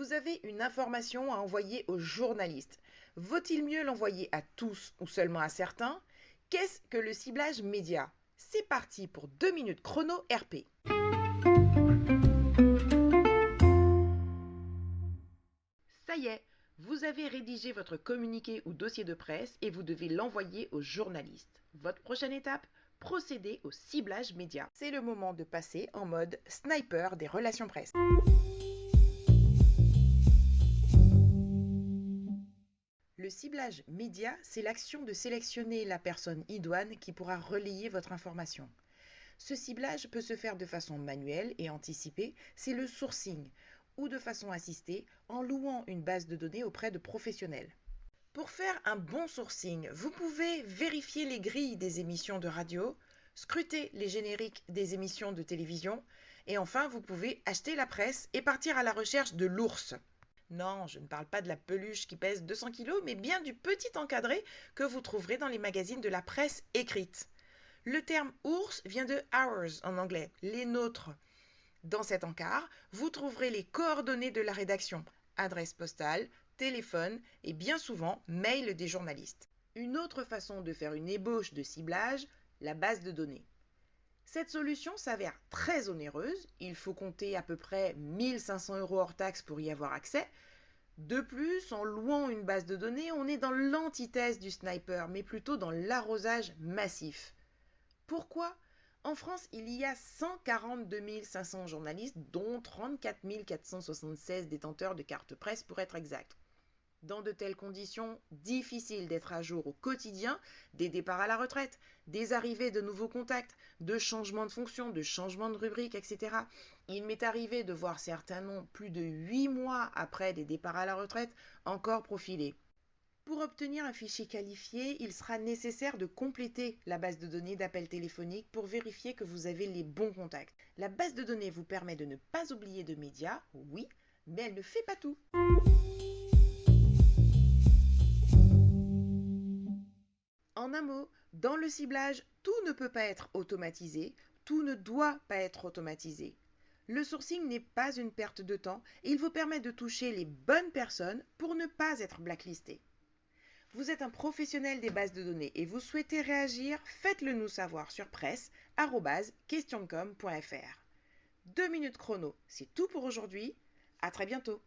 Vous avez une information à envoyer aux journalistes. Vaut-il mieux l'envoyer à tous ou seulement à certains? Qu'est-ce que le ciblage média? C'est parti pour 2 minutes chrono RP. Ça y est, vous avez rédigé votre communiqué ou dossier de presse et vous devez l'envoyer aux journalistes. Votre prochaine étape? Procéder au ciblage média. C'est le moment de passer en mode sniper des relations presse. Le ciblage média, c'est l'action de sélectionner la personne idoine qui pourra relayer votre information. Ce ciblage peut se faire de façon manuelle et anticipée, c'est le sourcing, ou de façon assistée en louant une base de données auprès de professionnels. Pour faire un bon sourcing, vous pouvez vérifier les grilles des émissions de radio, scruter les génériques des émissions de télévision, et enfin vous pouvez acheter la presse et partir à la recherche de l'ours. Non, je ne parle pas de la peluche qui pèse 200 kg, mais bien du petit encadré que vous trouverez dans les magazines de la presse écrite. Le terme ours vient de ours en anglais, les nôtres. Dans cet encart, vous trouverez les coordonnées de la rédaction, adresse postale, téléphone et bien souvent mail des journalistes. Une autre façon de faire une ébauche de ciblage, la base de données. Cette solution s'avère très onéreuse, il faut compter à peu près 1 500 € hors taxe pour y avoir accès. De plus, en louant une base de données, on est dans l'antithèse du sniper, mais plutôt dans l'arrosage massif. Pourquoi ? En France, il y a 142 500 journalistes, dont 34 476 détenteurs de carte presse pour être exact. Dans de telles conditions, difficile d'être à jour au quotidien des départs à la retraite, des arrivées de nouveaux contacts, de changements de fonction, de changements de rubrique, etc. Il m'est arrivé de voir certains noms plus de 8 mois après des départs à la retraite encore profilés. Pour obtenir un fichier qualifié, il sera nécessaire de compléter la base de données d'appels téléphoniques pour vérifier que vous avez les bons contacts. La base de données vous permet de ne pas oublier de médias, oui, mais elle ne fait pas tout. En un mot, dans le ciblage, tout ne peut pas être automatisé, tout ne doit pas être automatisé. Le sourcing n'est pas une perte de temps et il vous permet de toucher les bonnes personnes pour ne pas être blacklisté. Vous êtes un professionnel des bases de données et vous souhaitez réagir, faites-le nous savoir sur presse@questioncom.fr. 2 minutes chrono, c'est tout pour aujourd'hui. À très bientôt.